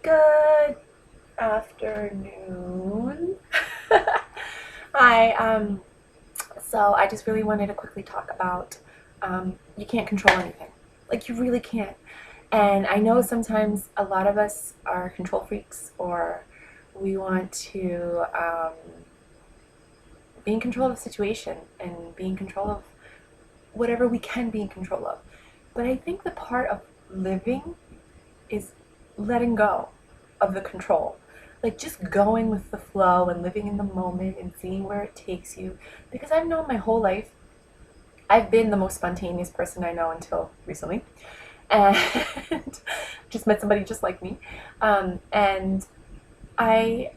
Good afternoon. Hi. So I just really wanted to quickly talk about you can't control anything. Like, you really can't. And I know sometimes a lot of us are control freaks, or we want to be in control of the situation and be in control of whatever we can be in control of. But I think the part of living is letting go of the control. Like, just going with the flow and living in the moment and seeing where it takes you. Because I've known my whole life, I've been the most spontaneous person I know until recently. And just met somebody just like me. And I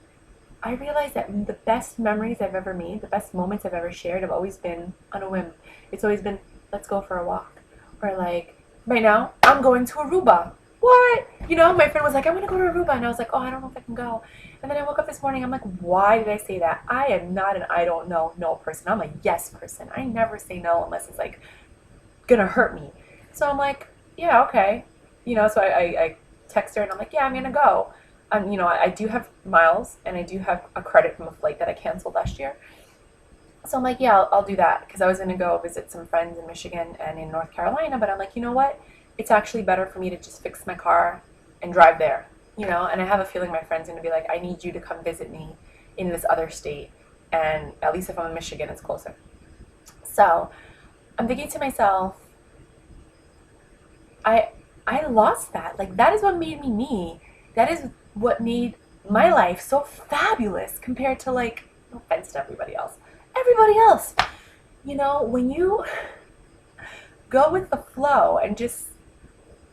I realized that the best memories I've ever made, the best moments I've ever shared, have always been on a whim. It's always been, let's go for a walk. Or like, right now, I'm going to Aruba. What? My friend was like, I want to go to Aruba. And I was like, oh, I don't know if I can go. And then I woke up this morning, I'm like, why did I say that? I am not an I don't know no person. I'm a yes person. I never say no unless it's like gonna hurt me. So I'm like, yeah, okay. So I text her and I'm like, yeah, I'm gonna go. I do have miles and I do have a credit from a flight that I canceled last year. So I'm like, yeah, I'll do that because I was going to go visit some friends in Michigan and in North Carolina. But I'm like, you know what? It's actually better for me to just fix my car and drive there, And I have a feeling my friend's going to be like, I need you to come visit me in this other state. And at least if I'm in Michigan, it's closer. So I'm thinking to myself, I I lost that. Like, that is what made me me. That is what made my life so fabulous compared to, like, no offense to everybody else. Everybody else. When you go with the flow and just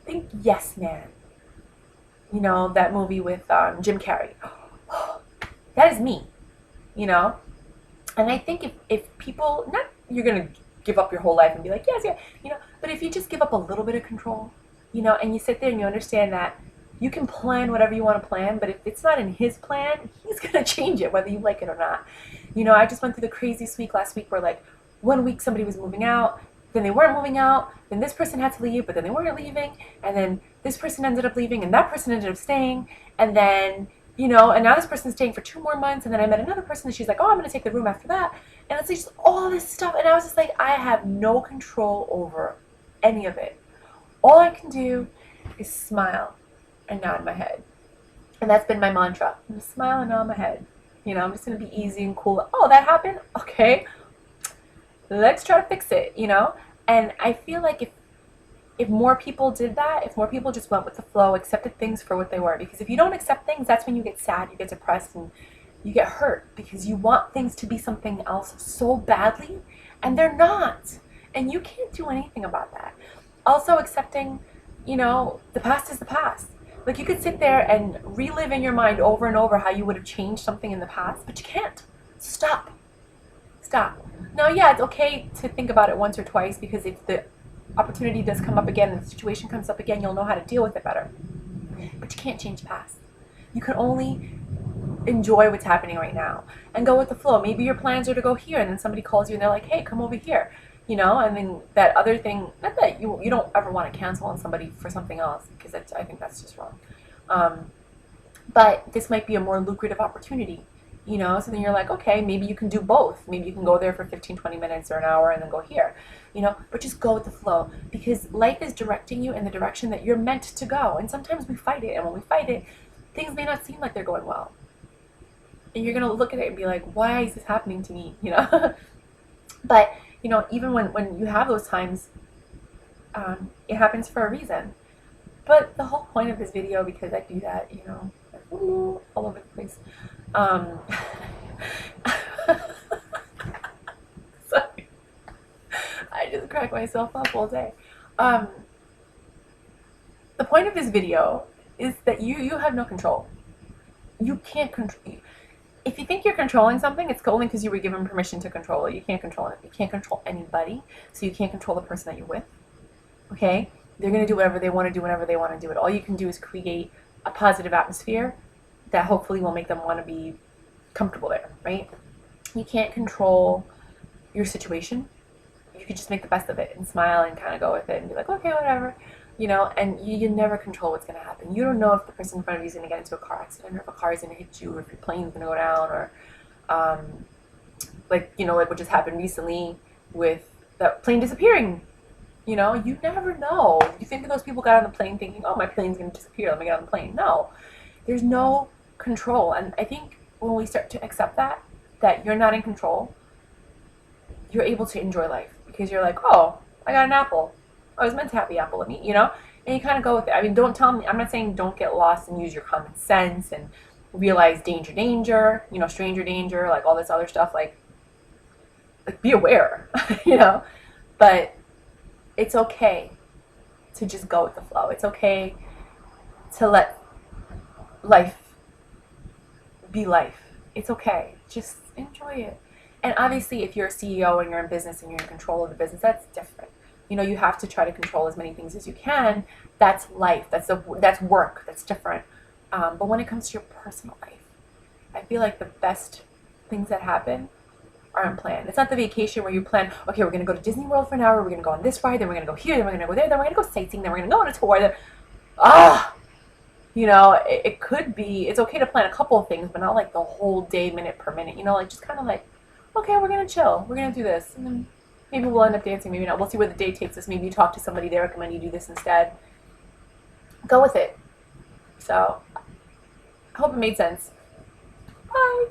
think yes man. That movie with Jim Carrey. That is me, you know? And I think if people, not you're going to give up your whole life and be like, yes, yeah, but if you just give up a little bit of control, and you sit there and you understand that you can plan whatever you want to plan, but if it's not in his plan, he's going to change it, whether you like it or not. I just went through the craziest week last week where, like, one week somebody was moving out, then they weren't moving out, then this person had to leave, but then they weren't leaving, and then this person ended up leaving, and that person ended up staying, and then, and now this person's staying for 2 more months, and then I met another person, and she's like, oh, I'm going to take the room after that, and it's like just all this stuff, and I was just like, I have no control over any of it. All I can do is smile and nod my head. And that's been my mantra. I'm just smile and nod my head. I'm just going to be easy and cool. Oh, that happened? Okay. Let's try to fix it. And I feel like if more people did that, if more people just went with the flow, accepted things for what they were. Because if you don't accept things, that's when you get sad, you get depressed, and you get hurt. Because you want things to be something else so badly, and they're not. And you can't do anything about that. Also accepting, the past is the past. Like, you could sit there and relive in your mind over and over how you would have changed something in the past, but you can't. Stop. Stop. Now, yeah, it's okay to think about it once or twice, because if the opportunity does come up again and the situation comes up again, you'll know how to deal with it better. But you can't change the past. You can only enjoy what's happening right now and go with the flow. Maybe your plans are to go here, and then somebody calls you and they're like, hey, come over here. And then that other thing, not that you don't ever want to cancel on somebody for something else, because I think that's just wrong. But this might be a more lucrative opportunity, so then you're like, okay, maybe you can do both. Maybe you can go there for 15, 20 minutes or an hour and then go here, but just go with the flow, because life is directing you in the direction that you're meant to go. And sometimes we fight it, and when we fight it, things may not seem like they're going well. And you're going to look at it and be like, why is this happening to me, But even when you have those times, it happens for a reason. But the whole point of this video, because I do that, all over the place. Sorry. I just crack myself up all day. The point of this video is that you have no control. You can't control. If you think you're controlling something, it's only because you were given permission to control it. You can't control it. You can't control anybody, so you can't control the person that you're with. Okay? They're going to do whatever they want to do whenever they want to do it. All you can do is create a positive atmosphere that hopefully will make them want to be comfortable there, right? You can't control your situation. You can just make the best of it and smile and kind of go with it and be like, okay, whatever. you know, and you never control what's going to happen. You don't know if the person in front of you is going to get into a car accident, or if a car is going to hit you, or if your plane's going to go down, or like, you know, like what just happened recently with that plane disappearing. You know, you never know. You think those people got on the plane thinking, oh, my plane's going to disappear, let me get on the plane. No, there's no control. And I think when we start to accept that you're not in control, you're able to enjoy life, because you're like, oh, I got an apple. I was meant to have the apple in me, you know? And you kind of go with it. I mean, don't tell me, I'm not saying don't get lost and use your common sense and realize danger, danger, you know, stranger danger, like all this other stuff. Like be aware, you know? But it's okay to just go with the flow. It's okay to let life be life. It's okay. Just enjoy it. And obviously, if you're a CEO and you're in business and you're in control of the business, that's different. You know, you have to try to control as many things as you can. That's life. That's work. That's different. But when it comes to your personal life, I feel like the best things that happen are unplanned. It's not the vacation where you plan, okay, we're going to go to Disney World for an hour, we're going to go on this ride, then we're going to go here, then we're going to go there, then we're going to go sightseeing, then we're going to go on a tour. Then, you know, it could be, it's okay to plan a couple of things, but not like the whole day, minute per minute. You know, like just kind of like, okay, we're going to chill, we're going to do this, and then maybe we'll end up dancing, maybe not. We'll see where the day takes us. Maybe you talk to somebody, they recommend you do this instead. Go with it. So, I hope it made sense. Bye.